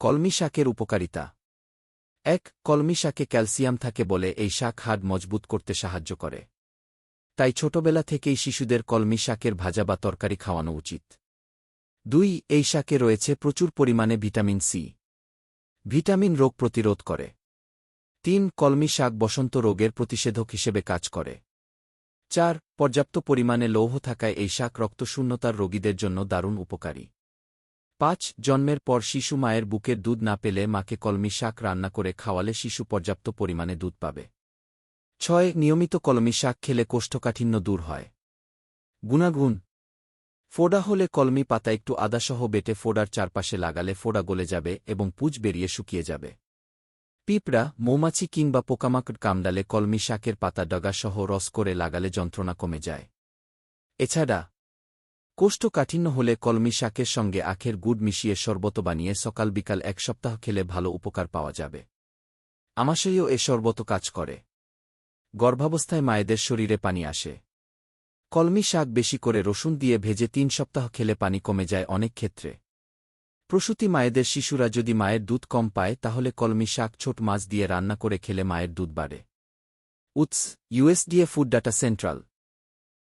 কলমি শাকের উপকারিতা। ১. কলমি শাকে ক্যালসিয়াম থাকে বলে এই শাক হাড় মজবুত করতে সাহায্য করে। তাই ছোটবেলা থেকেই শিশুদের কলমি শাকের ভাজা বা তরকারি খাওয়ানো উচিত। ২. এই শাকে রয়েছে প্রচুর পরিমাণে ভিটামিন সি। ভিটামিন রোগ প্রতিরোধ করে। ৩. কলমি শাক বসন্ত রোগের প্রতিষেধক হিসেবে কাজ করে। ৪. পর্যাপ্ত পরিমাণে লৌহ থাকায় এই শাক রক্তশূন্যতার রোগীদের জন্য দারুণ উপকারী। ৫. জন্মের পর শিশু মায়ের বুকের দুধ না পেলে মাকে কলমি শাক রান্না করে খাওয়ালে শিশু পর্যাপ্ত পরিমাণে দুধ পাবে। ৬. নিয়মিত কলমি শাক খেলে কোষ্ঠকাঠিন্য দূর হয়। গুণাগুণ। ফোড়া হলে কলমি পাতা একটু আদাসহ বেটে ফোড়ার চারপাশে লাগালে ফোড়া গলে যাবে এবং পুঁজ বেরিয়ে শুকিয়ে যাবে। পিঁপড়া, মৌমাছি কিংবা পোকামাকড় কামড়ালে কলমি শাকের পাতা ডগাসহ রস করে লাগালে যন্ত্রণা কমে যায়। এছাড়া কোষ্ঠকাঠিন্য হলে কলমি শাকের সঙ্গে আখের গুড় মিশিয়ে শরবত বানিয়ে সকাল বিকাল ১ সপ্তাহ খেলে ভালো উপকার পাওয়া যাবে। আমাশয়েও এ শরবত কাজ করে। গর্ভাবস্থায় মায়েদের শরীরে পানি আসে। কলমি শাক বেশি করে রসুন দিয়ে ভেজে ৩ সপ্তাহ খেলে পানি কমে যায় অনেক ক্ষেত্রে। প্রসূতি মায়েদের শিশুরা যদি মায়ের দুধ কম পায় তাহলে কলমি শাক ছোট মাছ দিয়ে রান্না করে খেলে মায়ের দুধ বাড়ে। উৎস: ইউএসডিএ ফুড ডাটা সেন্ট্রাল।